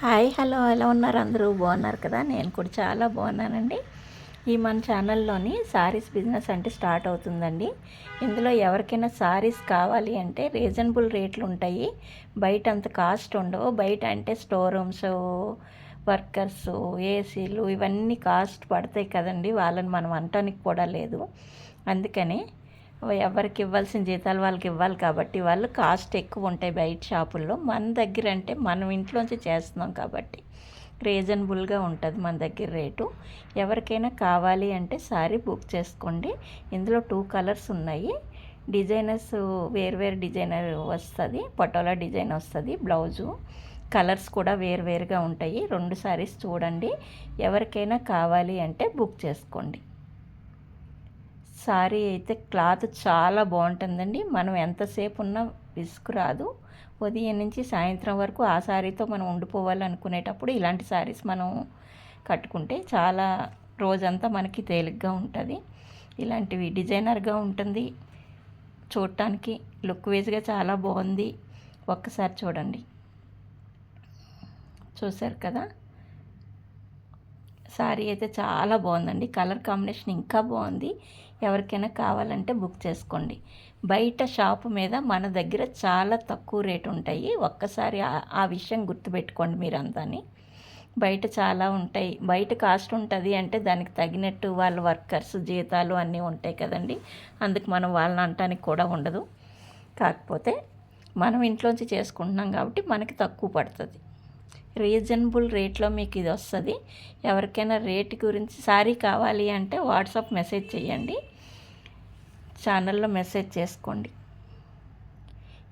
Hi hello ఎలా ఉన్నారు? అందరూ బాగున్నారు కదా? నేను కూడా చాలా బాగున్నానండి. ఈ మన ఛానల్లోని సారీస్ బిజినెస్ అంటే స్టార్ట్ అవుతుందండి. ఇందులో ఎవరికైనా సారీస్ కావాలి అంటే రీజనబుల్ రేట్లు ఉంటాయి. బయట అంత కాస్ట్ ఉండవు. బయట అంటే స్టోర్ రూమ్స్, వర్కర్స్, ఏసీలు ఇవన్నీ కాస్ట్ పడతాయి కదండి. వాళ్ళని మనం అనటానికి కూడా లేదు. అందుకని ఎవరికి ఇవ్వాల్సిన జీతాలు వాళ్ళకి ఇవ్వాలి కాబట్టి వాళ్ళు కాస్ట్ ఎక్కువ ఉంటాయి బయట షాపుల్లో. మన దగ్గర అంటే మనం ఇంట్లోంచి చేస్తున్నాం కాబట్టి రీజనబుల్గా ఉంటుంది మన దగ్గర రేటు. ఎవరికైనా కావాలి అంటే సారీ బుక్ చేసుకోండి. ఇందులో 2 కలర్స్ ఉన్నాయి. డిజైనర్స్ వేరు డిజైనర్ వస్తుంది, పటోలా డిజైన్ వస్తుంది బ్లౌజు. కలర్స్ కూడా వేరుగా ఉంటాయి. 2 సారీస్ చూడండి. ఎవరికైనా కావాలి అంటే బుక్ చేసుకోండి. సారీ అయితే క్లాత్ చాలా బాగుంటుందండి. మనం ఎంతసేపు ఉన్నా విసుకురాదు. ఉదయం నుంచి సాయంత్రం వరకు ఆ సారీతో మనం ఉండిపోవాలనుకునేటప్పుడు ఇలాంటి సారీస్ మనం కట్టుకుంటే చాలా రోజంతా మనకి తేలిగ్గా ఉంటుంది. ఇలాంటివి డిజైనర్గా ఉంటుంది. చూడటానికి లుక్ వైజ్గా చాలా బాగుంది. ఒక్కసారి చూడండి. చూశారు కదా? సారీ అయితే చాలా బాగుందండి. కలర్ కాంబినేషన్ ఇంకా బాగుంది. ఎవరికైనా కావాలంటే బుక్ చేసుకోండి. బయట షాపు మీద మన దగ్గర చాలా తక్కువ రేటు ఉంటాయి. ఒక్కసారి ఆ విషయం గుర్తుపెట్టుకోండి మీరంతాని. బయట చాలా ఉంటాయి. బయట కాస్ట్ ఉంటుంది అంటే దానికి తగినట్టు వాళ్ళ వర్కర్స్ జీతాలు అన్నీ ఉంటాయి కదండి. అందుకు మనం వాళ్ళని అనటానికి కూడా ఉండదు. కాకపోతే మనం ఇంట్లోంచి చేసుకుంటున్నాం కాబట్టి మనకి తక్కువ పడుతుంది. రీజనబుల్ రేట్లో మీకు ఇది వస్తుంది. ఎవరికైనా రేట్ గురించి సారీ కావాలి అంటే వాట్సాప్ మెసేజ్ చేయండి. ఛానల్లో మెసేజ్ చేసుకోండి.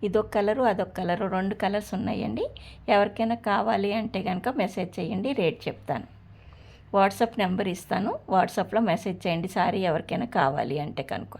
ఇదొక కలరు అదొక కలరు 2 కలర్స్ ఉన్నాయండి. ఎవరికైనా కావాలి అంటే కనుక మెసేజ్ చేయండి, రేట్ చెప్తాను. వాట్సాప్ నెంబర్ ఇస్తాను. వాట్సాప్లో మెసేజ్ చేయండి సారీ ఎవరికైనా కావాలి అంటే కనుక.